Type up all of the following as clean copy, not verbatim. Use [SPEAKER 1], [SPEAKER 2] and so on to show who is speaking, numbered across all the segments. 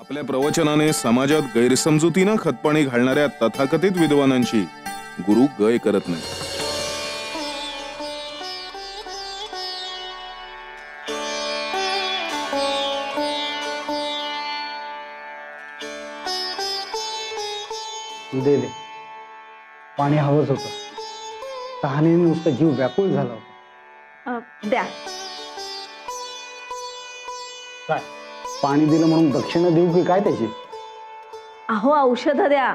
[SPEAKER 1] आपल्या प्रवचनाने समाजात गैरसमजुतीनं खतपाणी घालणाऱ्या तथाकथित विद्वानांची गुरु गय करत नाही।
[SPEAKER 2] दे दे पाणी हवंच होतं, तहानेने नुसता जीव व्याकुळ झाला होता।
[SPEAKER 3] द्या।
[SPEAKER 2] काय पाणी दिलं म्हणून दक्षिणा देऊ की काय त्याची?
[SPEAKER 3] अहो औषध द्या।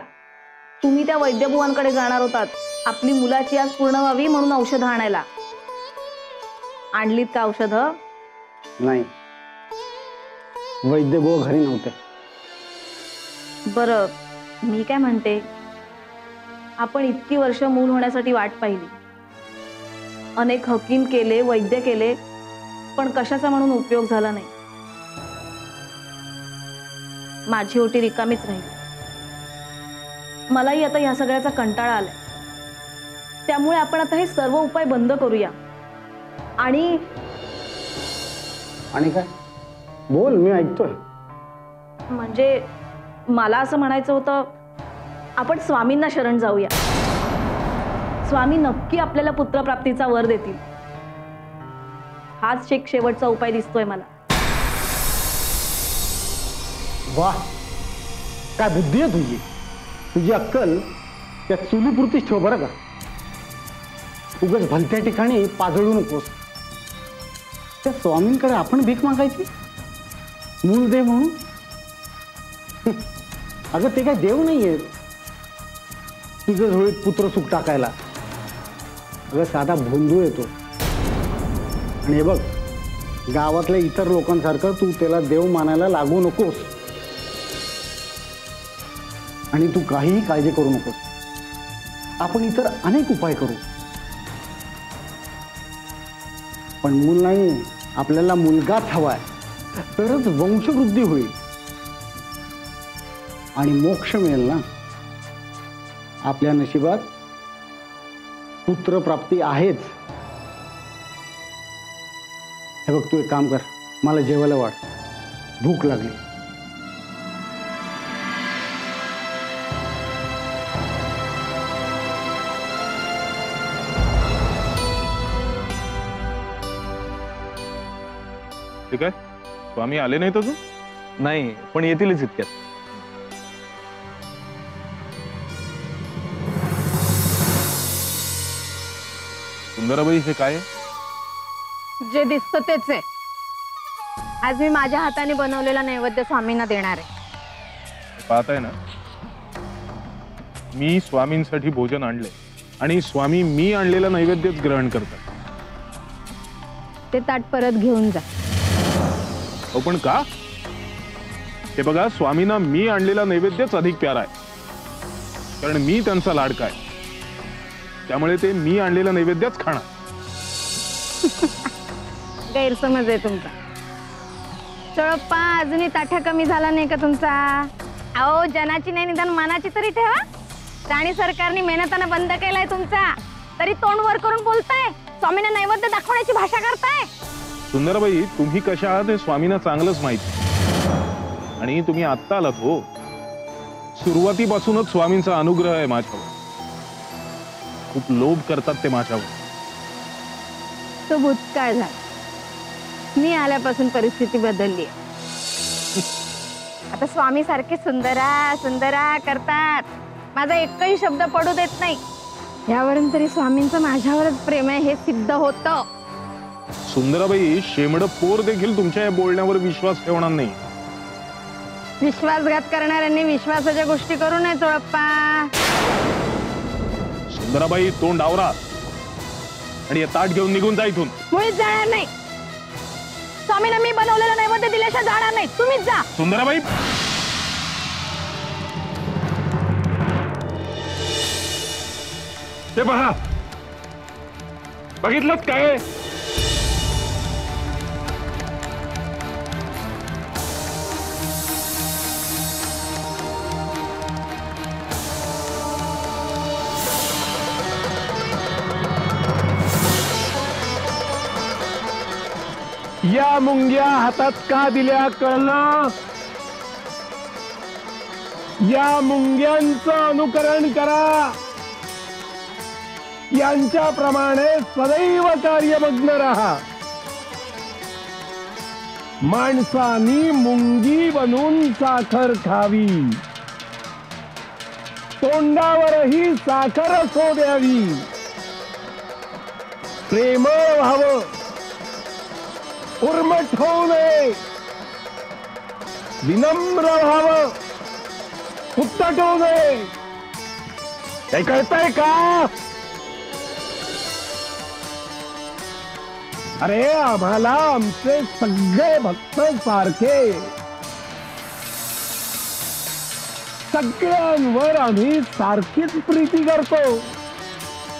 [SPEAKER 3] तुम्ही त्या वैद्यभुवांकडे जाणार होतात आपली मुलाची आज पूर्ण व्हावी म्हणून औषध आणायला। आणलीत का औषध?
[SPEAKER 2] नाही, वैद्यभुवा घरी नव्हते।
[SPEAKER 3] बरं, मी काय म्हणते, आपण इतकी वर्ष मूल होण्यासाठी वाट पाहिली, अनेक हकीम केले, वैद्य केले, पण कशाचा म्हणून उपयोग झाला नाही। माझी ओटी रिकामीच राहिली। मलाही आता ह्या सगळ्याचा कंटाळा आलाय, त्यामुळे आपण आता हे सर्व उपाय बंद करूया। आणि
[SPEAKER 2] काय बोल, मी ऐकतोय।
[SPEAKER 3] म्हणजे मला असं म्हणायचं होतं, आपण स्वामींना शरण जाऊया। स्वामी नक्की आपल्याला पुत्रप्राप्तीचा वर देतील। हाच एक शेवटचा उपाय दिसतोय मला।
[SPEAKER 2] वाह, काय बुद्धी आहे तुझी। तुझी अक्कल त्या चुलीपुरतीच ठेव बरं का। उगाच भलत्या ठिकाणी पाजळू नकोस। त्या स्वामींकडे आपण भीक मागायची मूल दे म्हणून? अगं ते काय देव नाहीये तुझं झोळीत पुत्र सुख टाकायला। अगं साधा भोंदू येतो। आणि हे बघ, गावातल्या इतर लोकांसारखं तू त्याला देव मानायला लागू नकोस। आणि तू काहीही काळजी करू नकोस, आपण इतर अनेक उपाय करू। पण मूल नाही, आपल्याला मुलगाच हवाय, तरच वंशवृद्धी होईल आणि मोक्ष मिळेल ना। आपल्या नशिबात पुत्रप्राप्ती आहेच। हे बघ, तू एक काम कर, मला जेवायला वाढ, भूक लागली।
[SPEAKER 1] ठीक आहे, स्वामी आले नाहीत अजून?
[SPEAKER 4] नाही, पण येतीलच इतक्यात।
[SPEAKER 1] सुंदराबाई, हे काय?
[SPEAKER 5] जे दिसतं तेच आहे। आज मी माझ्या हाताने बनवलेला नैवेद्य स्वामींना देणार आहे।
[SPEAKER 1] पाहताय ना, मी स्वामींसाठी भोजन आणले आणि स्वामी मी आणलेलं नैवेद्यच ग्रहण करतात।
[SPEAKER 5] ते ताट परत घेऊन जा।
[SPEAKER 1] हो, पण का? हे बघा, स्वामींना मी आणलेला नैवेद्यच अधिक प्यारा आहे, कारण मी त्यांचा लाडका आहे, त्यामुळे ते मी आणलेला नैवेद्यच खाणार।
[SPEAKER 5] गैरसमज आहे तुमचा। चळप्पा, अजूनही ताठा कमी झाला नाही का तुमचा? अहो, जनाची नाही निदान मनाची तरी ठेवा। राणी सरकारने मेहनताना बंद केलाय तुमचा, तरी तोंड वर करून बोलताय, स्वामींना नैवेद्य दाखवण्याची भाषा करताय।
[SPEAKER 1] सुंदराबाई, तुम्ही कशा आहात हे स्वामींना चांगलंच माहिती, आणि तुम्ही आत्ता आलात हो। सुरुवातीपासूनच स्वामींचा अनुग्रह आहे माझ्यावर, खूप लोभ करतात ते माझ्यावर।
[SPEAKER 5] तो भूतकाळ झाला, मी आल्यापासून परिस्थिती बदलली। आता स्वामी सारखे सुंदरा सुंदरा करतात, माझा एकही शब्द पडू देत नाही। यावरून तरी स्वामींचं माझ्यावरच प्रेम आहे हे सिद्ध होतं।
[SPEAKER 1] सुंदराबाई, शेमड पोर देखील तुमच्या या बोलण्यावर विश्वास ठेवणार नाही।
[SPEAKER 5] विश्वासघात करणाऱ्यांनी विश्वासाच्या गोष्टी करू नये चोळप्पा।
[SPEAKER 1] सुंदराबाई, तोंड आवरा आणि हे ताट घेऊन निघून जा इथून।
[SPEAKER 5] मुळीच जाणार नाही। स्वामींना मी बनवलेलं नैवेद्य दिल्याशिवाय जाणार नाही, तुम्हीच जा।
[SPEAKER 1] सुंदराबाई, ते पहा, बघितलं काय?
[SPEAKER 2] या मुंग्या हातात का दिल्या कळलं?
[SPEAKER 6] या मुंग्यांचं अनुकरण करा. यांच्याप्रमाणे सदैव कार्यमग्न राहा. माणसानी मुंगी बनून साखर खावी, तोंडावरही साखर असो द्यावी. प्रेमळ व्हावं, उर्मट होऊ नये, विनम्र व्हावं, उत्तट होऊ नये. हे कळतंय का? अरे आम्हाला आमचे सगळे भक्त सारखे, सगळ्यांवर आम्ही सारखीच प्रीती करतो.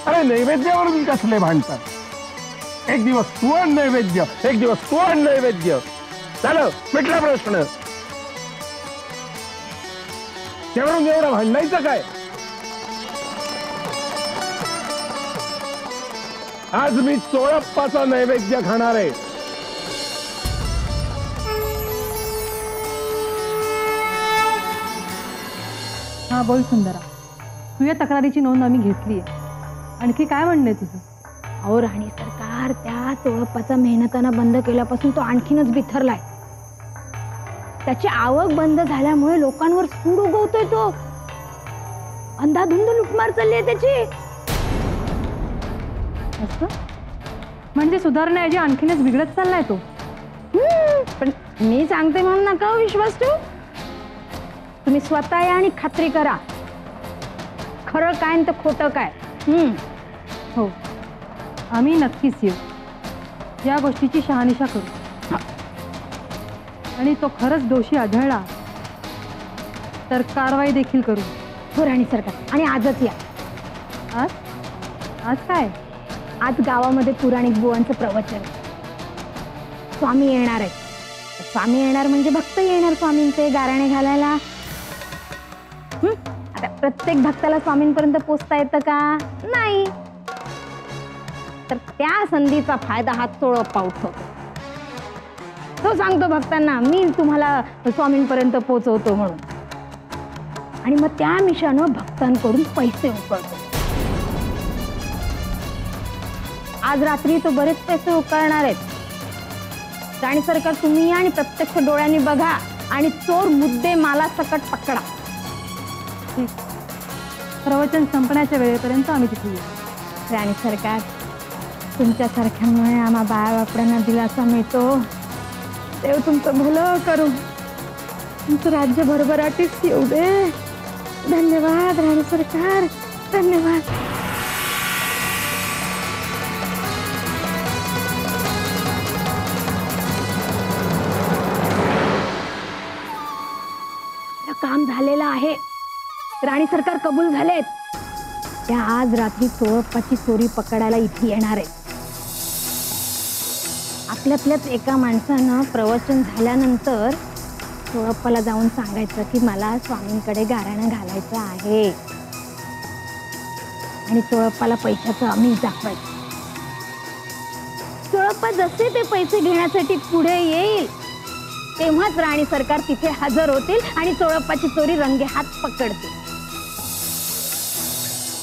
[SPEAKER 6] अरे नैवेद्यावरून कसले भांडतात? एक दिवस तू आण नैवेद्य, एक दिवस तू आण नैवेद्य. झालं, मिटला प्रश्न. त्यावरून एवढं भांडायचं काय? आज मी चोळप्पाचा नैवेद्य खाणार आहे.
[SPEAKER 3] हा बोल सुंदरा, तुझ्या तक्रारीची नोंद आम्ही घेतली आहे. आणखी काय म्हणणे तुझं?
[SPEAKER 5] अहो राणी सरकार, त्या चोळप्पाचा मेहनताना बंद केल्यापासून तो आणखीनच बिथरलाय. त्याची आवक बंद झाल्यामुळे लोकांवर सूड उगवतोय तो. अंधाधुंद लुटमार चालली आहे त्याची.
[SPEAKER 3] असं म्हणजे सुधारण्याऐवजी आणखीनच बिघडत चाललाय तो.
[SPEAKER 5] पण मी सांगते म्हणून नका हो विश्वास ठेवू. तुम्ही स्वतः या आणि खात्री करा, खरं काय आणि खोटं काय.
[SPEAKER 3] हो, आम्ही नक्कीच येऊ, या गोष्टीची शहानिशा करू. आणि तो खरंच दोषी आढळला तर कारवाई देखील करू.
[SPEAKER 5] हो राणी सरकार, आणि आजच या.
[SPEAKER 3] आज आज काय?
[SPEAKER 5] आज गावामध्ये पुराणिक बुवांचं प्रवचन. स्वामी येणार आहेत. स्वामी येणार म्हणजे भक्त येणार स्वामींचे गाराणे घालायला. आता प्रत्येक भक्ताला स्वामींपर्यंत पोचता येतं का? नाही. तर त्या संधीचा फायदा हा चोळप्पा उठवतो. तो सांगतो भक्तांना, मी तुम्हाला स्वामींपर्यंत पोचवतो म्हणून. आणि मग त्या मिशानं भक्तांकडून पैसे उकळतो. आज रात्री तो बरेच पैसे उकळणार आहेत. राणी सरकार, तुम्ही या आणि प्रत्यक्ष डोळ्यांनी बघा आणि चोर मुद्दे माला सकट पकडा.
[SPEAKER 3] ठीक, प्रवचन संपण्याच्या वेळेपर्यंत आम्ही तिथे येऊ.
[SPEAKER 5] राणी सरकार, तुमच्यासारख्यामुळे आम्हा बाळाबापड्यांना दिलासा मिळतो. देव तुमचं भलं करू, तुमचं राज्य भरभराटीस येऊ दे. धन्यवाद राणी सरकार, धन्यवाद. काम झालेलं आहे. राणी सरकार कबूल झालेत. त्या आज रात्री चोळप्पाची चोरी पकडायला इथे येणार आहेत. आपल्यातल्याच एका माणसानं प्रवचन झाल्यानंतर चोळप्पाला जाऊन सांगायचं की मला स्वामींकडे गाराणं घालायचं आहे. आणि चोळप्पाला पैशाचं आम्ही दाखवायचं. चोळप्पा जसे ते पैसे घेण्यासाठी पुढे येईल तेव्हाच राणी सरकार तिथे हजर होतील आणि चोळप्पाची चोरी रंगे हात पकडतील.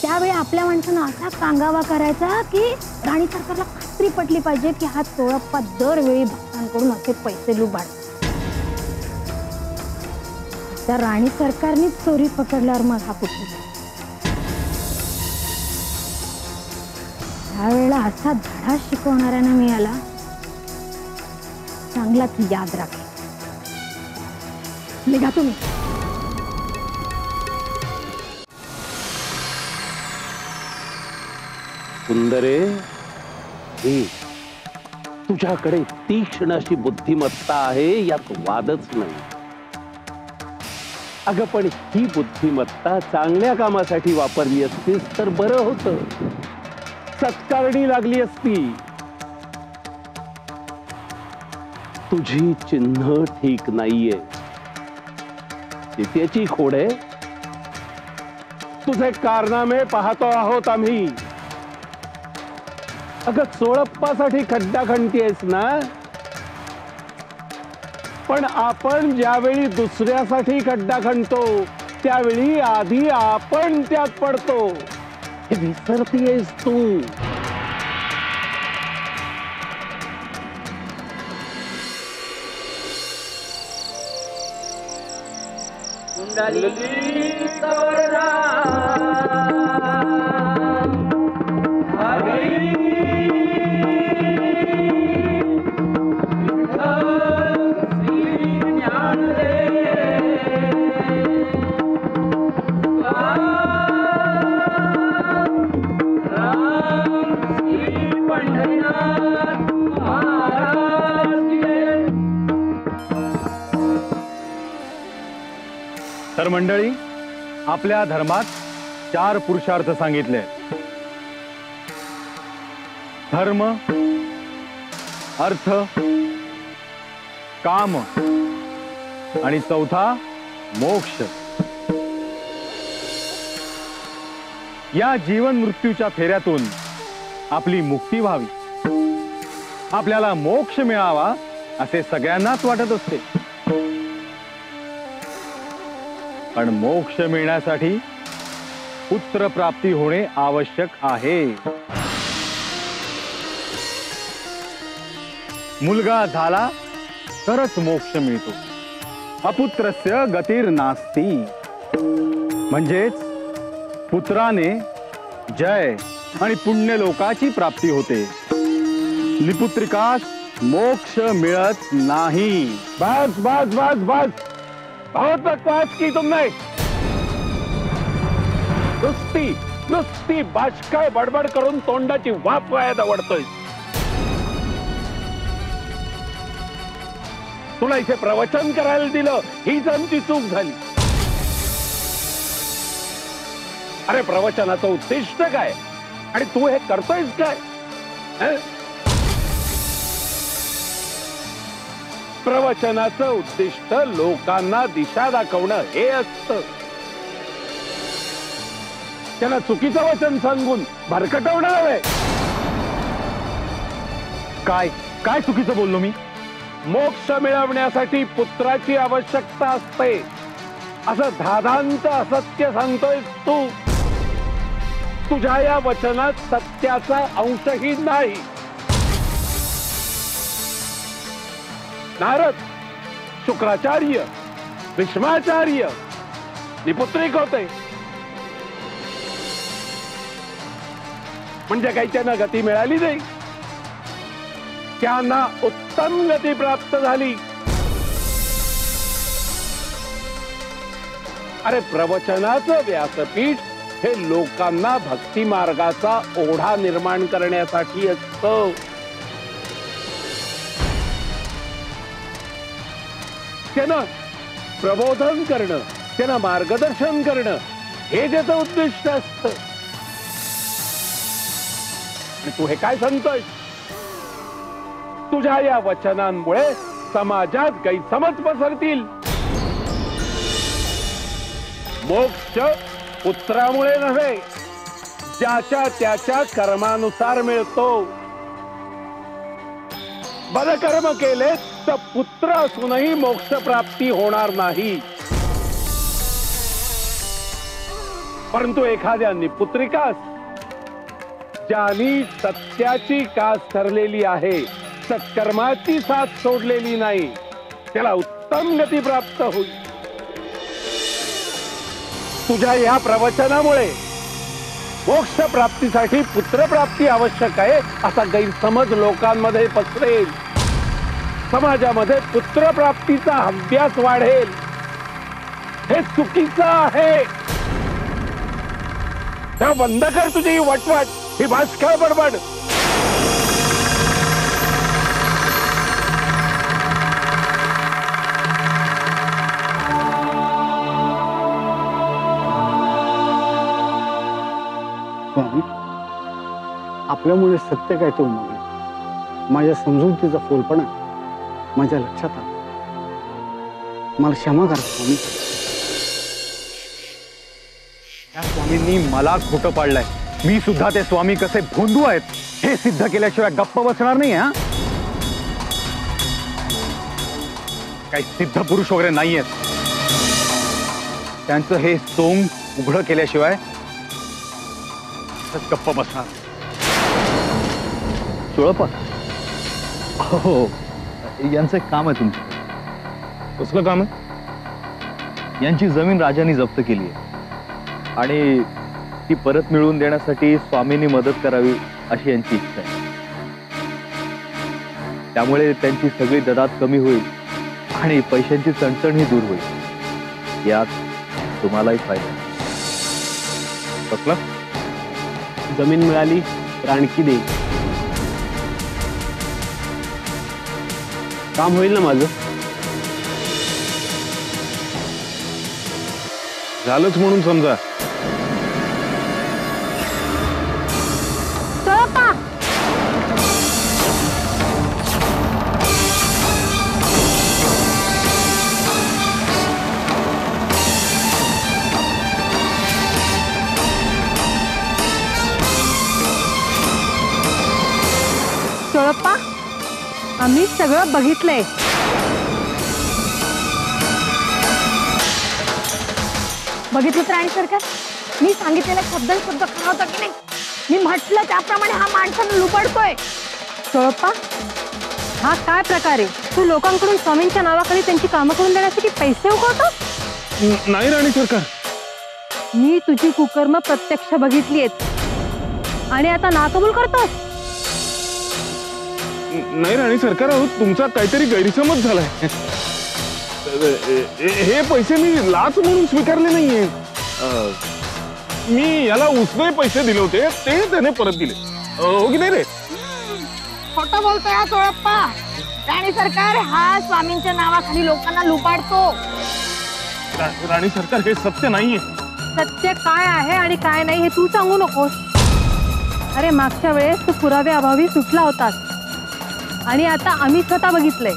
[SPEAKER 5] त्यावेळी आपल्या माणसानं असा कांगावा करायचा की राणी सरकारला खात्री पटली पाहिजे की हा चोळप्पा दरवेळी भक्तांकडून असे पैसे लुबाडतो. तर राणी सरकारने चोरी पकडल्यावर मग हा कुठे? त्यावेळेला असा धडा शिकवणाऱ्यानं मिळाला, चांगलाच याद राखेल. निघा तुम्ही.
[SPEAKER 6] सुंदरे, हे तुझ्याकडे तीक्ष्ण अशी बुद्धिमत्ता आहे, यात वादच नाही. अगं पण ही बुद्धिमत्ता चांगल्या कामासाठी वापरली असतीस तर बरं होतं. सत्कारणी लागली असती. तुझी चिन्ह ठीक नाहीये. त्याची खोड आहे. तुझे कारनामे पाहतो आहोत आम्ही. अगं चोळप्पासाठी खड्डा खणतीयस ना, पण आपण ज्यावेळी दुसऱ्यासाठी खड्डा खणतो त्यावेळी आधी आपण त्यात पडतो. हे विसरतीयस तू.
[SPEAKER 4] तर मंडळी, आपल्या धर्मात 4 पुरुषार्थ सांगितले. धर्म, अर्थ, काम आणि चौथा मोक्ष. या जीवन मृत्यूच्या फेऱ्यातून आपली मुक्ती व्हावी, आपल्याला मोक्ष मिळावा असे सगळ्यांनाच वाटत असते. पण मोक्ष मिळण्यासाठी पुत्र प्राप्ती होणे आवश्यक आहे. मुलगा झाला तरच मोक्ष मिळतो. अपुत्रस्य गतिर् नास्ति. म्हणजेच पुत्राने जय आणि पुण्य लोकाची प्राप्ती होते. निपुत्रिकास मोक्ष मिळत नाही.
[SPEAKER 6] बस बस बस बस. बहुत बकवास की तुमने. नुसती बाचकाय बडबड करून तोंडाची वाफ वाया आवडतोय. तुला इथे प्रवचन करायला दिलं हीच आमची चूक झाली. अरे प्रवचनाचं उद्दिष्ट काय आणि तू हे करतोयस काय? प्रवचनाचं उद्दिष्ट लोकांना दिशा दाखवणं हे असतं. त्यांना चुकीचं वचन सांगून भरकटवणं नव्हे.
[SPEAKER 4] काय काय चुकीचं बोललो मी?
[SPEAKER 6] मोक्ष मिळवण्यासाठी पुत्राची आवश्यकता असते असं धादांत असत्य सांगतोय तू. तुझ्या या वचनात सत्याचा अंशही नाही. नारद, शुक्राचार्य, भीष्माचार्य निपुत्रिक होते. म्हणजे काही त्यांना गती मिळाली नाही. त्यांना उत्तम गती प्राप्त झाली. अरे प्रवचनाचं व्यासपीठ हे लोकांना भक्ती मार्गाचा ओढा निर्माण करण्यासाठी असतं. त्यांना प्रबोधन करणं, त्यांना मार्गदर्शन करणं हे ज्याचं उद्दिष्ट असतं. तू हे काय सांगतोय? तुझ्या या वचनांमुळे समाजात गैरसमज पसरतील. मोक्ष पुत्रामुळे नव्हे, ज्याच्या त्याच्या कर्मानुसार मिळतो. बलकर्म केले तर पुत्र असूनही मोक्ष प्राप्ती होणार नाही. परंतु एखाद्या निपुत्रिकास ज्यांनी सत्याची कास ठरलेली आहे, सत्कर्माची साथ सोडलेली नाही, त्याला उत्तम गती प्राप्त होईल. तुझ्या या प्रवचनामुळे मोक्ष प्राप्तीसाठी पुत्र प्राप्ती आवश्यक आहे असा गैरसमज लोकांमध्ये पसरेल. समाजामध्ये पुत्र प्राप्तीचा अभ्यास वाढेल. हे चुकीचं आहे. तेव्हा बंद कर तुझी ही वटवट, ही भाषा बडबड.
[SPEAKER 2] आपल्यामुळे सत्य काय ते उमगलं. माझ्या समजुतीचा फोलपणा माझ्या लक्षात आला. मला क्षमा करा स्वामी.
[SPEAKER 4] त्या स्वामींनी मला खोटं पाडलंय. मी सुद्धा ते स्वामी कसे भोंदू आहेत हे सिद्ध केल्याशिवाय गप्प बसणार नाही. हा, काही सिद्ध पुरुष वगैरे नाहीयेत. त्यांचं हे सोंग उघड केल्याशिवाय गप्प बसणार.
[SPEAKER 7] चोळप्पा, हो यांचं एक काम आहे तुमचं.
[SPEAKER 1] कसलं काम आहे?
[SPEAKER 7] यांची जमीन राजांनी जप्त केली आहे आणि ती परत मिळवून देण्यासाठी स्वामींनी मदत करावी अशी यांची इच्छा आहे. त्यामुळे त्यांची सगळी ददात कमी होईल आणि पैशांची चणचणही दूर होईल. यात तुम्हालाही फायदा.
[SPEAKER 1] कसला?
[SPEAKER 2] जमीन मिळाली तर आणखी दे. काम होईल ना माझं?
[SPEAKER 1] झालंच म्हणून समजा.
[SPEAKER 5] चोळप्पा, चोळप्पा, आम्ही सगळं बघितलंय. बघितलं तर राणी सरकार, मी सांगितलेला शब्द खरा होता की नाही? मी म्हटलं त्याप्रमाणे हा माणसानं लुबाडतोय. चोळप्पा, हा काय प्रकार आहे? तू लोकांकडून स्वामींच्या नावाखाली त्यांची कामं करून देण्यासाठी पैसे उकळतो?
[SPEAKER 1] नाही राणी सरकार.
[SPEAKER 5] मी तुझी कुकर्म प्रत्यक्ष बघितली आहेत आणि आता नाकबूल करतोस?
[SPEAKER 1] नाही राणी सरकार, अहो तुमचा काहीतरी गैरसमज झालाय. हे पैसे मी लाच म्हणून स्वीकारले नाहीये. मी याला उसने पैसे दिले होते, ते त्याने परत दिले. हो की नाही रे?
[SPEAKER 5] खोटं बोलतोय हा चोळप्पा. राणी सरकार हा स्वामींच्या नावाखाली लोकांना लुबाडतो.
[SPEAKER 1] राणी सरकार, हे सत्य नाहीये.
[SPEAKER 5] सत्य काय आहे आणि काय नाही हे तू सांगू नकोस. अरे मागच्या वेळेस तू पुरावे अभावी सुटला होतास आणि आता आम्ही स्वतः बघितलंय.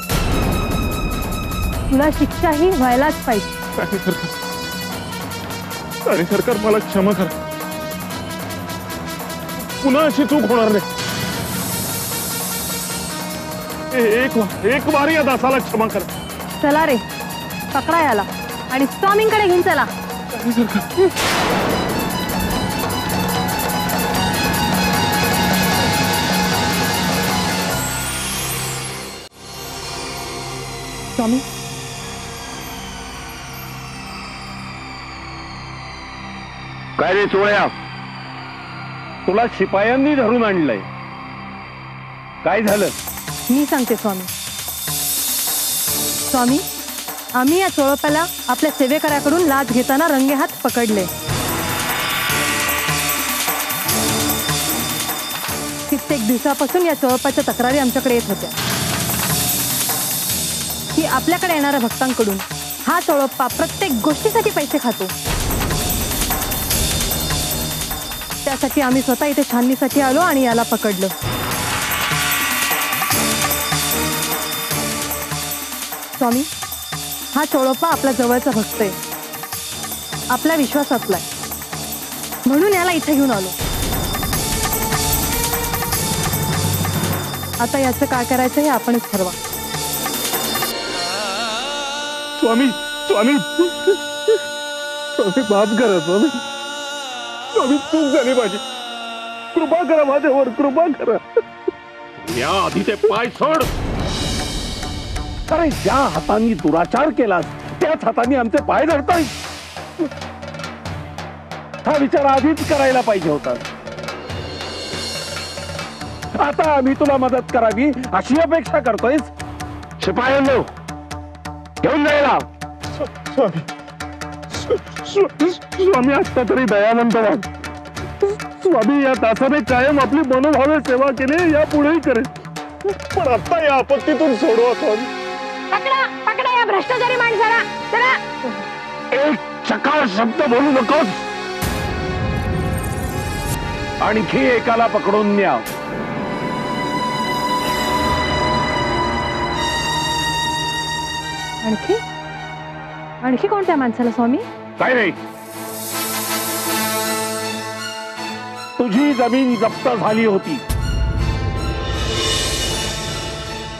[SPEAKER 5] तुला शिक्षा ही व्हायलाच पाहिजे.
[SPEAKER 1] राणी सरकार, मला क्षमा करा. पुन्हा अशी चूक होणार नाही. एक बार या दासाला क्षमा करा.
[SPEAKER 5] चला रे, पकडा याला आणि स्वामींकडे घेऊन चला.
[SPEAKER 1] राणी सरकार,
[SPEAKER 5] स्वामी,
[SPEAKER 6] काय रे चोळ्या, तुला शिपायांनी धरून आणलंय. काय झालं?
[SPEAKER 5] मी सांगते स्वामी. स्वामी, आम्ही या चोळप्याला आपल्या सेवेकऱ्याकडून लाच घेताना रंगेहात पकडले. कित्येक दिवसापासून या चोळप्याच्या तक्रारी आमच्याकडे येत होत्या की आपल्याकडे येणाऱ्या भक्तांकडून हा चोळप्पा प्रत्येक गोष्टीसाठी पैसे खातो. त्यासाठी आम्ही स्वतः इथे छाननीसाठी आलो आणि याला पकडलं. स्वामी, हा चोळप्पा आपल्या जवळचा भक्त आहे, आपल्या विश्वासातला आहे, म्हणून याला इथे घेऊन आलो. आता याचं काय करायचं हे आपणच ठरवा.
[SPEAKER 1] स्वामी स्वामी स्वामी, माफ करा स्वामी. स्वामी, चूक झाली माझी. कृपा करा माझ्यावर, कृपा करा.
[SPEAKER 6] या आधी ते पाय सोड. अरे ज्या हातांनी दुराचार केलास त्याच हातांनी आमचे पाय धरताय. हा विचार आधीच करायला पाहिजे होता. आता आम्ही तुला मदत करावी अशी अपेक्षा करतोय. शिपायांनो, घेऊन जायला.
[SPEAKER 1] स्वामी, आता तरी दयानंद व्हा. स्वामी, या दासाने कायम आपली मनोभावे सेवा केली, या पुढेही करेल. पण आता या आपत्तीतून सोडवा स्वामी.
[SPEAKER 5] पकडा पकडा या भ्रष्टाचारी माणसाला. चला.
[SPEAKER 6] एक चकार शब्द बोलू नकोस. आणखी एकाला पकडून न्या.
[SPEAKER 5] आणखी आणखी कोणत्या माणसाला स्वामी?
[SPEAKER 6] काय नाही, तुझी जमीन जप्त झाली होती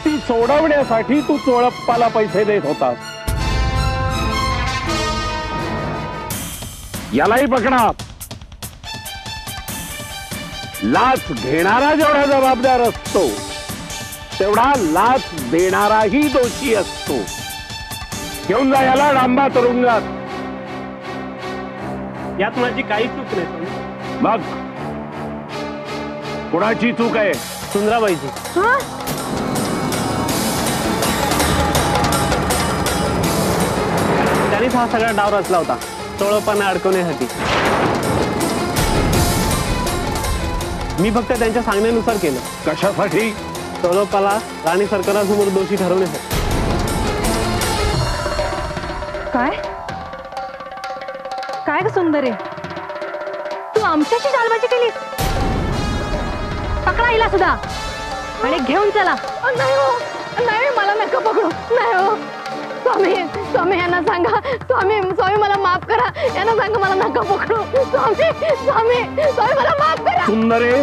[SPEAKER 6] ती सोडवण्यासाठी तू चोळप्पाला पैसे देत होतास. यालाही पकडा. लाच घेणारा जेवढा जबाबदार असतो तेवढा लाच देणाराही दोषी असतो. घेऊन जा याला डांबा तुरुंगात.
[SPEAKER 2] यात माझी काही चूक नाही स्वामी.
[SPEAKER 6] मग कुणाची चूक आहे?
[SPEAKER 2] सुंदराबाईची. त्यांनीच हा सगळा डाव रचला होता चोळपांना अडकवण्यासाठी. मी फक्त त्यांच्या सांगण्यानुसार केलं.
[SPEAKER 6] कशासाठी?
[SPEAKER 2] चोळपाला राणी सरकारासमोर दोषी ठरवण्यासाठी.
[SPEAKER 5] काय काय ग सुंदरे, तू आमच्याशी चालबाजी केलीस? पकडा हिला सुद्धा आणि घेऊन चला. नाही हो, नाही, मला नका पकडू. नाही हो स्वामी, स्वामी यांना सांगा. स्वामी, स्वामी मला माफ करा. यांना सांगा मला नका पकडू. स्वामी, स्वामी, स्वामी मला माफ करा.
[SPEAKER 6] सुंदरे,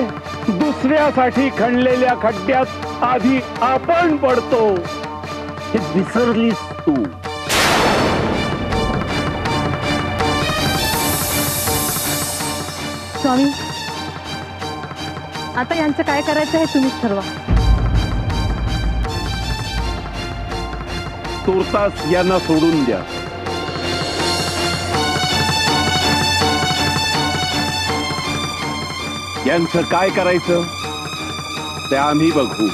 [SPEAKER 6] दुसऱ्यासाठी खणलेल्या खड्ड्यात आधी आपण पडतो हे विसरलीस तू.
[SPEAKER 5] स्वामी, आता यांचं काय करायचं हे तुम्हीच ठरवा.
[SPEAKER 6] तुर्तास यांना सोडून द्या. यांचं काय करायचं ते आम्ही बघू.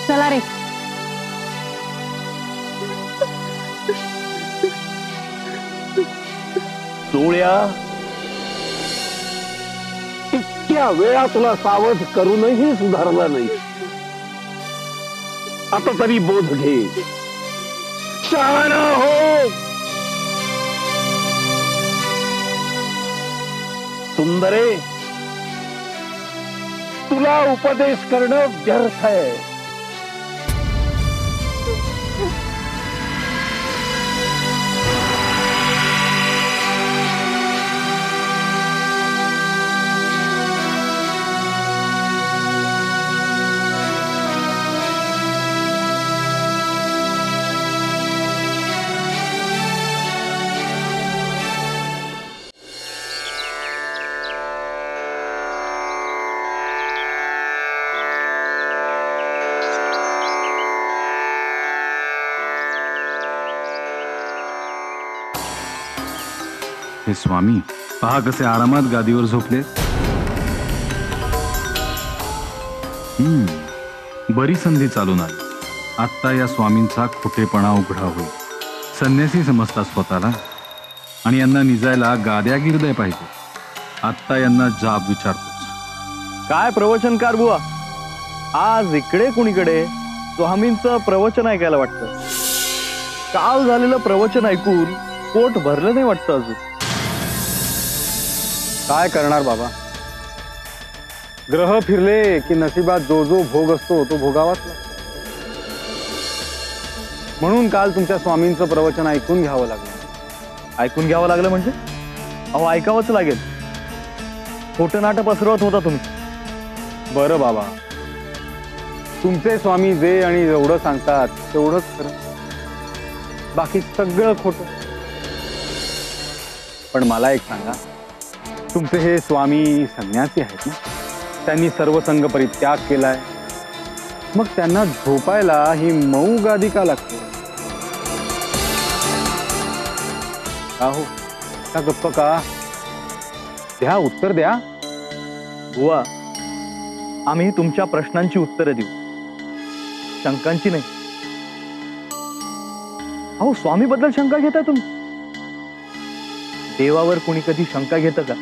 [SPEAKER 5] चला रे.
[SPEAKER 6] सोळ्या, इतक्या वेळा तुला सावध करूनही सुधारला नाही. आता तरी बोध घे. शहाणा हो. सुंदरे, तुला उपदेश करणं व्यर्थ आहे.
[SPEAKER 4] हे स्वामी पहा कसे आरामात गादीवर झोपले. बरी संधी चालून आली. आत्ता या स्वामींचा खोटेपणा उघडा होईल. संन्यासी समजतात स्वतःला आणि यांना निजायला गाद्या गिरद्या पाहिजे. आत्ता यांना जाब विचारतोच.
[SPEAKER 7] काय प्रवचनकार बुवा, आज इकडे कुणीकडे स्वामींचं प्रवचन ऐकायला वाटतं. काल झालेलं प्रवचन ऐकून पोट भरलं नाही वाटतं अजून.
[SPEAKER 4] काय करणार बाबा, ग्रह फिरले की नशिबात जो जो भोग असतो तो भोगावाच लागतो. म्हणून काल तुमच्या स्वामींचं प्रवचन ऐकून घ्यावं लागलं.
[SPEAKER 7] ऐकून घ्यावं लागलं म्हणजे? अहो ऐकावंच लागेल. खोटं नाटक पसरवत होता तुम्ही.
[SPEAKER 4] बरं बाबा, तुमचे स्वामी जे आणि जेवढं सांगतात तेवढंच खरं, बाकी सगळं खोटं. पण मला एक सांगा, तुमचे हे स्वामी संन्यासी आहेत ना, त्यांनी सर्वसंग परित्याग केलाय, मग त्यांना झोपायला ही मऊ गादी का लागते? हो का गप्प का? द्या उत्तर द्या.
[SPEAKER 7] बुवा, आम्ही तुमच्या प्रश्नांची उत्तरं देऊ, शंकांची नाही. अहो स्वामीबद्दल शंका घेता तुम्ही? देवावर कोणी कधी शंका घेतं का?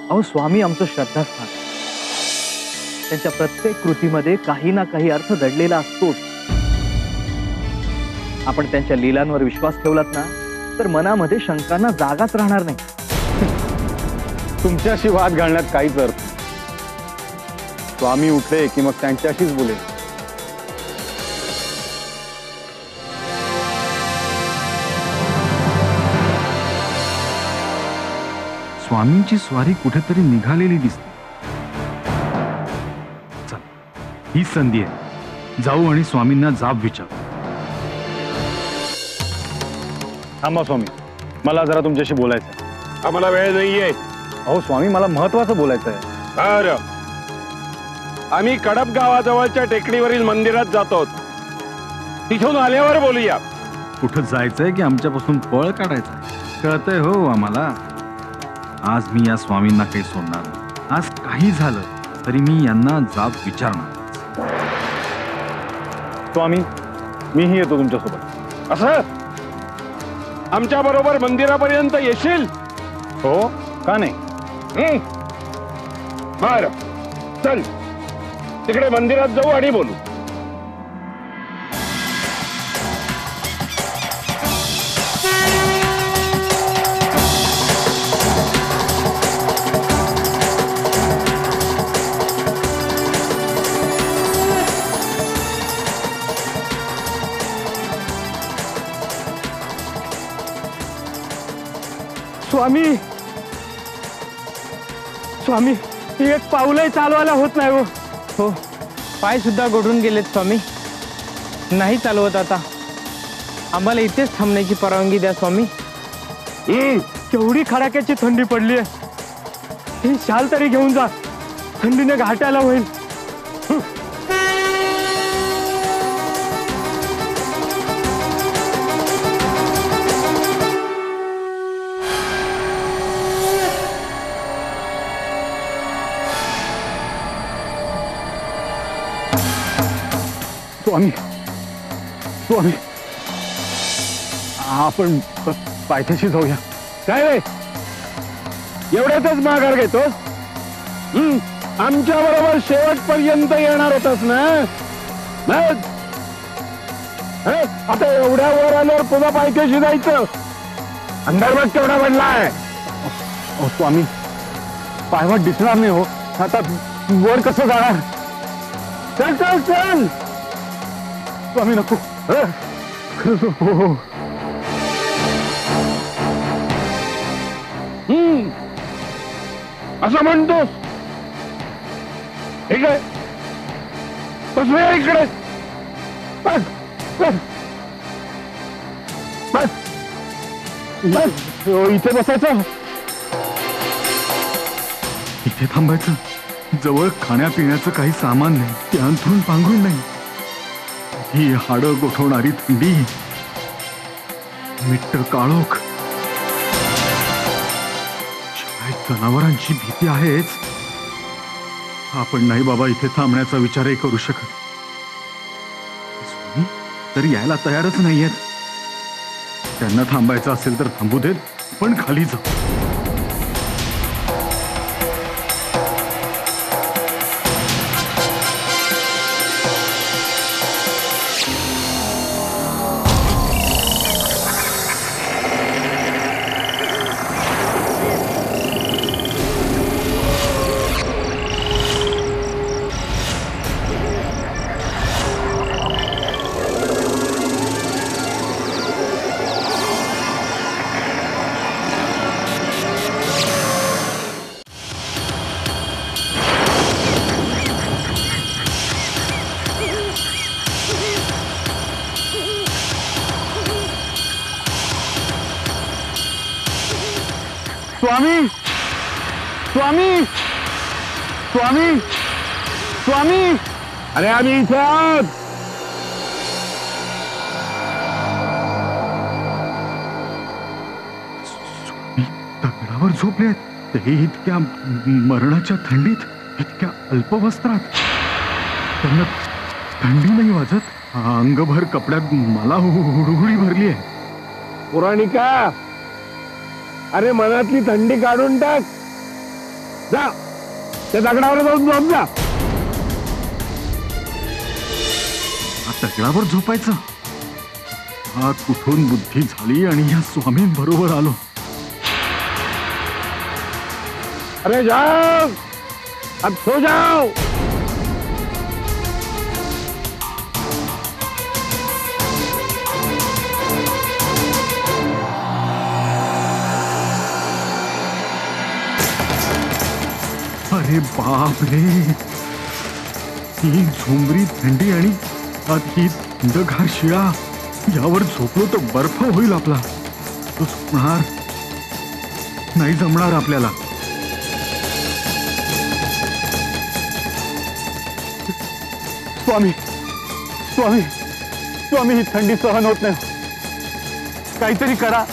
[SPEAKER 7] अहो स्वामी आमचं श्रद्धास्थान. त्यांच्या प्रत्येक कृतीमध्ये काही ना काही अर्थ दडलेला असतोच. आपण त्यांच्या लीलांवर विश्वास ठेवलात ना, तर मनामध्ये शंकांना जागाच राहणार नाही.
[SPEAKER 4] तुमच्याशी वाद घालण्यात काहीच अर्थ. स्वामी उठले की मग त्यांच्याशीच बोले. स्वामींची स्वारी कुठेतरी निघालेली दिसते. चल, ही संधी आहे. जाऊ आणि स्वामींना जाब विचारू.
[SPEAKER 7] थांबा स्वामी, मला जरा तुमच्याशी बोलायचं आहे.
[SPEAKER 6] आम्हाला वेळ नाहीये.
[SPEAKER 7] अहो स्वामी, मला महत्वाचं बोलायचं आहे.
[SPEAKER 6] बरं, आम्ही कडप गावाजवळच्या टेकडीवरील मंदिरात जातो. तिथून आल्यावर बोलूया.
[SPEAKER 4] कुठं जायचंय की आमच्यापासून पळ काढायचं कळतंय हो आम्हाला. आज मी या स्वामींना काही सोडणार नाही. आज काही झालं तरी मी यांना जाब विचारणार.
[SPEAKER 7] स्वामी, मीही येतो तुमच्यासोबत.
[SPEAKER 6] असं आमच्या बरोबर मंदिरापर्यंत येशील?
[SPEAKER 7] हो, का नाही?
[SPEAKER 6] बर, चल तिकडे मंदिरात जाऊ आणि बोलू.
[SPEAKER 2] स्वामी, स्वामी, एक पाऊलही चालवायला होत नाही हो.
[SPEAKER 8] हो, पाय सुद्धा गोठून गेलेत स्वामी. नाही चालवत आता. आम्हाला इथेच थांबण्याची परवानगी द्या स्वामी.
[SPEAKER 2] केवढी खडाक्याची थंडी पडली आहे. ही शाल तरी घेऊन जा, थंडीने घाटायला होईल.
[SPEAKER 1] स्वामी, स्वामी, आपण पायथ्याशी जाऊया.
[SPEAKER 6] काय रे, एवढ्यातच माघार घेतो? आमच्या बरोबर शेवटपर्यंत येणार होतास ना? मग? आता एवढ्या वर आल्यावर पुन्हा पायथ्याशी जायचं? अंधारभाग केवढा बनलाय?
[SPEAKER 1] स्वामी, पायवाट दिसणार नाही हो. आता वर कसं जाणार?
[SPEAKER 6] चल चल चल.
[SPEAKER 1] स्वामी नको. हो.
[SPEAKER 6] असं म्हणतोस? ठीक आहे, बसूया इकडे. बस बस बस बस.
[SPEAKER 1] इथे बसायचं, इथे थांबायचं. जवळ खाण्यापिण्याचं काही सामान नाही, ते अंथरून पांघरून नाही. ही हाडं गोठवणारी थंडी, मिट्ट काळोख, शिवाय जनावरांची भीती आहेच. आपण नाही बाबा इथे थांबण्याचा विचारही करू शकत. स्वामी तर यायला तयारच नाहीयेत. त्यांना थांबायचं असेल तर थांबू देत, पण खाली जाऊ. स्वामी, स्वामी, स्वामी, स्वामी,
[SPEAKER 6] अरे आम्ही इथे आहोत.
[SPEAKER 1] दगडावर झोपले, ते इतक्या मरणाच्या थंडीत, इतक्या अल्पवस्त्रात. त्यांना थंडी नाही वाजत. अंगभर कपड्यात मला हुडहुडी भरली आहे.
[SPEAKER 6] पुराणिका, अरे मनातली थंडी काढून टाक. जा त्या दगडावर जाऊन झोप जा.
[SPEAKER 1] दगडावर झोपायचं? हा कुठून बुद्धी झाली आणि या स्वामींबरोबर आलो.
[SPEAKER 6] अरे जाओ, अब सो जाओ.
[SPEAKER 1] अरे बाप रे, ही झुंबरी थंडी आणि आत ही थंडगार शिळा. यावर झोपलो तर बर्फ होईल आपला.
[SPEAKER 4] तो सुटणार नाही, जमणार आपल्याला.
[SPEAKER 1] स्वामी स्वामी स्वामी, ही थंडी सहन होत नाही. काहीतरी करा,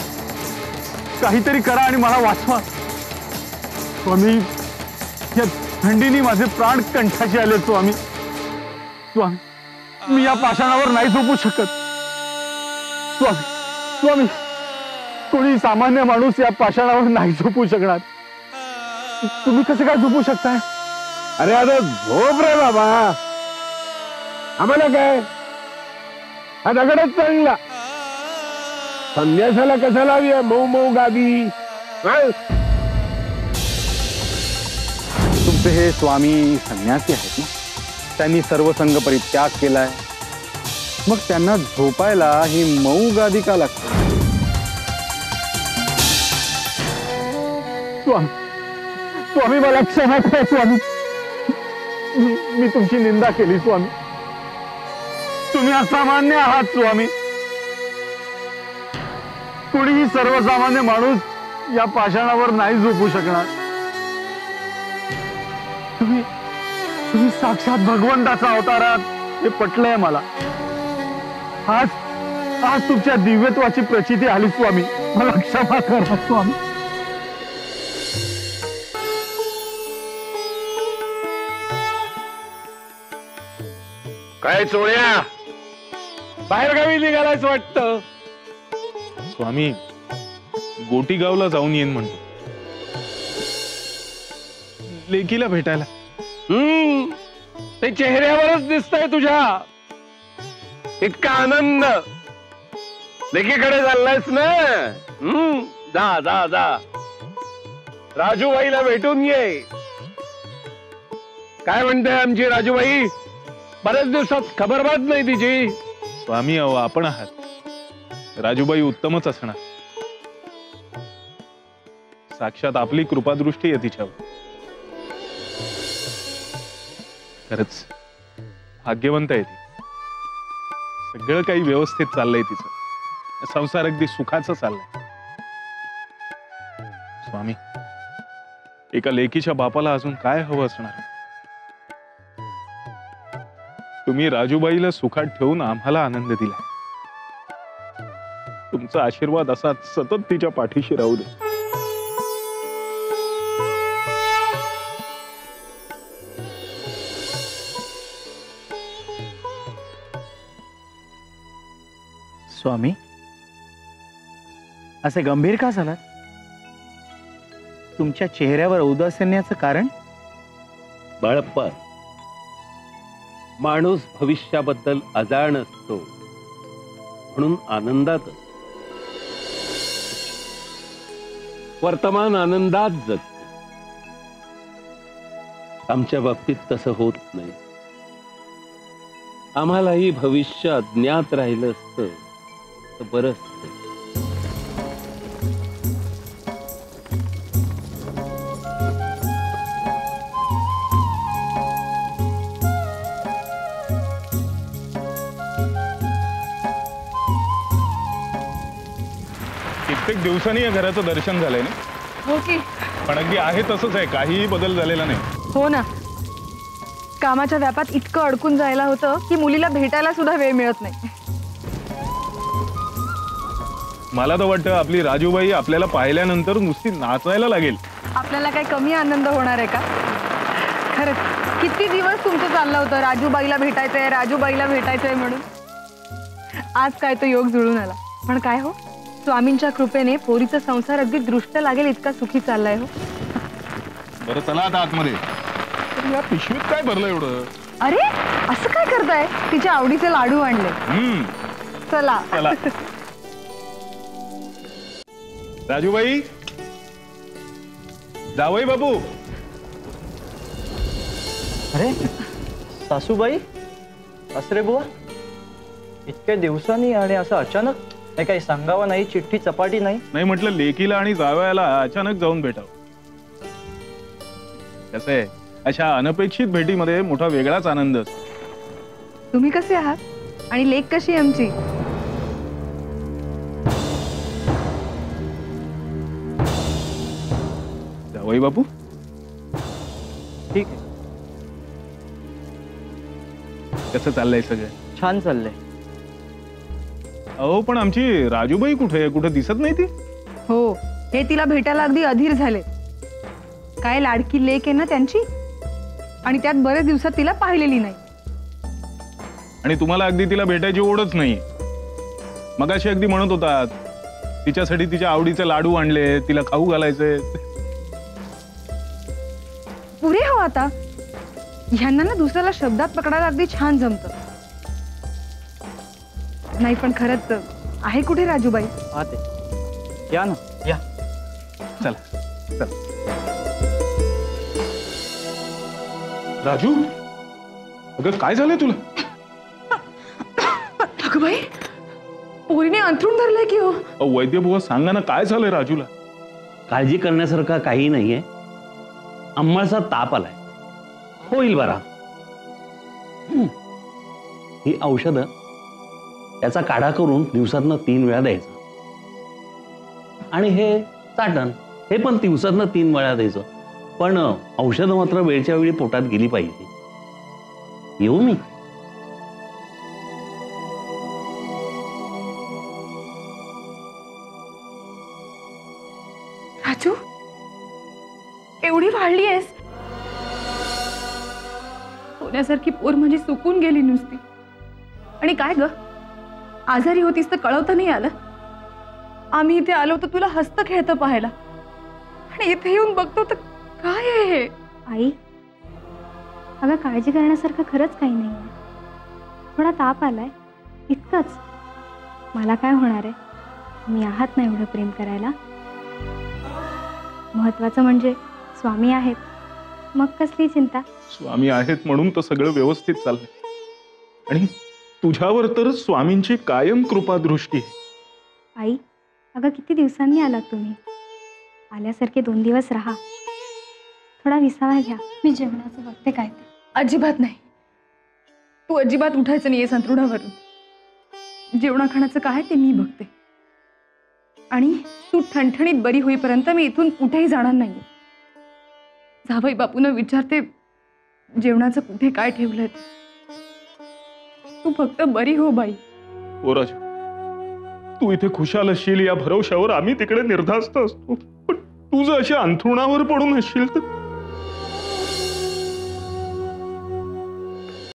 [SPEAKER 1] काहीतरी करा आणि मला वाचवा. स्वामी, या थंडीने माझे प्राण कंठाचे आले. स्वामी स्वामी, मी या पाषाणावर नाही झोपू शकत. स्वामी स्वामी, कोणी सामान्य माणूस या पाषाणावर नाही झोपू शकणार. तुम्ही कसं काय झोपू शकताय?
[SPEAKER 6] अरे आता झोप रे बाबा, आम्हाला काय, हा दगडच चांगला. संन्यासाला कशाला हवी मऊ मऊ गादी?
[SPEAKER 7] तुमचे हे स्वामी संन्यासी आहेत ना, त्यांनी सर्व संघ परित्याग केलाय, मग त्यांना झोपायला ही मऊ गादी का लागते?
[SPEAKER 1] स्वामी स्वामी, मला क्षमा करा स्वामी. मी तुमची निंदा केली स्वामी. तुम्ही असामान्य आहात स्वामी. कुणीही सर्वसामान्य माणूस या पाषाणावर नाही झोपू शकणार. तुम्ही तुम्ही साक्षात भगवंताचा अवतार आहात हे पटलंय मला. आज तुमच्या दिव्यत्वाची प्रचिती आली स्वामी. मला क्षमा करा स्वामी.
[SPEAKER 6] काय चोळ्या, बाहेर गावी निघालायच वाटतं?
[SPEAKER 1] स्वामी, गोटीगावला जाऊन येईन म्हणतो, लेकीला भेटायला.
[SPEAKER 6] ते चेहऱ्यावरच दिसतंय तुझ्या. इतका आनंद लेकीकडे चाललायस ना. जा जा जा, राजूबाईला भेटून ये. काय म्हणते आमची राजूबाई? बऱ्याच दिवसात खबरबात नाही तिची.
[SPEAKER 1] स्वामी, अहो आपण आहात. राजूबाई उत्तमच असणार. साक्षात आपली कृपादृष्टी आहे तिच्यावर. खरंच भाग्यवंत आहे ती. सगळं काही व्यवस्थित चाललंय तिचं. संसार अगदी सुखाचं चाललंय. स्वामी, एका लेकीच्या बापाला अजून काय हवं असणार? तुम्ही राजूबाईला सुखात ठेवून आम्हाला आनंद दिला. तुमचा आशीर्वाद असा सतत तिच्या पाठीशी राहू दे.
[SPEAKER 7] स्वामी, असे गंभीर का झालात? तुमच्या चेहऱ्यावर औदासिन्याचं कारण?
[SPEAKER 9] बाळप्पा, माणूस भविष्याबद्दल अजाण असतो, म्हणून आनंदात, वर्तमान आनंदात जगतो. आमच्या बाबतीत तसं होत नाही. आम्हालाही भविष्य अज्ञात राहिलं असतं तर बरं असतं.
[SPEAKER 1] कित्येक दिवसांनी या घराचं दर्शन झालंय ना?
[SPEAKER 3] हो की.
[SPEAKER 1] पण अगदी आहे तसंच आहे, काहीही बदल झालेला नाही.
[SPEAKER 3] हो ना, कामाच्या व्यापात इतकं अडकून जायला होतं की मुलीला भेटायला सुद्धा वेळ मिळत नाही.
[SPEAKER 1] मला तर वाटतं आपली राजूबाई आपल्याला पाहिल्यानंतर नुसती नाचायला लागेल.
[SPEAKER 3] आपल्याला काही कमी आनंद होणार आहे का? खरंच किती दिवस तुमचं चाललं होतं राजूबाईला भेटायचंय, राजूबाईला भेटायचंय म्हणून. आज काय तो योग जुळून आला. पण काय हो, स्वामींच्या कृपेने पोरीचा संसार अगदी दृष्ट लागेल इतका सुखी चाललाय हो.
[SPEAKER 1] बरं चला आता आतमध्ये. या पिशवीत काय भरलं एवढं?
[SPEAKER 3] अरे असं काय करताय? तिच्या आवडीचे लाडू आणले. चला
[SPEAKER 1] चला. राजूबाई, जावई बाबू.
[SPEAKER 7] अरे सासूबाई, असरे बुवा, इतक्या दिवसांनी आणि असं अचानक? नाही काही सांगावं नाही, चिठ्ठी चपाटी नाही?
[SPEAKER 1] नाही, म्हटलं लेकीला आणि जावयाला अचानक जाऊन भेटावं. कसं आहे, अशा अनपेक्षित भेटीमध्ये मोठा वेगळाच आनंद असतो.
[SPEAKER 3] तुम्ही कसे आहात आणि लेक कशी आमची?
[SPEAKER 1] जावई बापू
[SPEAKER 7] ठीक आहे,
[SPEAKER 1] कसं चाललंय सगळं?
[SPEAKER 7] छान चाललंय.
[SPEAKER 1] अहो पण आमची राजूबाई कुठे आहे? कुठे दिसत नाही ती?
[SPEAKER 3] हो, हे तिला भेटायला अगदी अधीर झाले. काय लाडकी लेक आहे ना त्यांची, आणि त्यात बरेच दिवसात तिला पाहिलेली नाही.
[SPEAKER 1] आणि तुम्हाला अगदी तिला भेटायची ओढच नाही. मगाशी अगदी म्हणत होतात तिच्यासाठी तिच्या आवडीचे लाडू आणले, तिला खाऊ घालायचे.
[SPEAKER 3] पुरे हो आता. ह्यांना ना दुसऱ्याला शब्दात पकडायला अगदी छान जमतं. नाही पण खरंच आहे कुठे राजूबाई?
[SPEAKER 7] पाहते, या ना, या.
[SPEAKER 1] चला चला. राजू, अगं काय झालंय तुला?
[SPEAKER 3] अगं बाई, पोरीने अंथरूण धरलंय की हो.
[SPEAKER 1] वैद्य बुवा सांगा ना, काय झालंय राजूला?
[SPEAKER 9] काळजी करण्यासारखं काही नाहीये. अंमळचा ताप आलाय, होईल बरा. ही औषधं त्याचा काढा करून दिवसातनं 3 वेळा द्यायचा. आणि हे चाटण हे पण दिवसातनं 3 वेळा द्यायचं. पण औषधं मात्र वेळच्या वेळी पोटात गेली पाहिजे. येऊ मी?
[SPEAKER 3] राजू, एवढी वाढली आहेस? सोन्यासारखी पोर म्हणजे सुकून गेली नुसती. आणि काय ग, आजारी होतीस तर कळवता नाही आलं? आम्ही इथे आलो तर तुला हसत खेळतं पाहायला, आणि इथे येऊन बघतो तर काय आहे हे?
[SPEAKER 5] आई, अगं काळजी करण्यासारखं खरंच काही नाही आहे. थोडा ताप आलाय इतकंच. मला काय होणार आहे? मी आहात ना एवढं प्रेम करायला. महत्वाचं म्हणजे स्वामी आहेत, मग कसली चिंता?
[SPEAKER 1] स्वामी आहेत म्हणून तर सगळं व्यवस्थित चाललंय. आणि तुझ्यावर तर स्वामींची कायम कृपा दृष्टी आहे.
[SPEAKER 5] आई, अगं किती दिवसांनी आलात तुम्ही. आल्यासारखे 2 दिवस राहा, थोडा विसावा घ्या. मी जेवणाचं बघते काय ते.
[SPEAKER 3] अजिबात नाही. तू अजिबात उठायचं नाहीये संतरुणावरून. जेवणा खाण्याचं काय ते मी बघते. आणि तू ठणठणीत बरी होईपर्यंत मी इथून कुठेही जाणार नाहीये. जावई बापूंना विचारते जेवणाचं कुठे काय ठेवलंय. तू फक्त बरी हो बाई.
[SPEAKER 1] ओ राजू, तू इथे खुशाल असशील या भरवशावर आम्ही तिकडे निर्धास्त असतो. पण तू जर अशा अंथरुणावर पडून असशील तर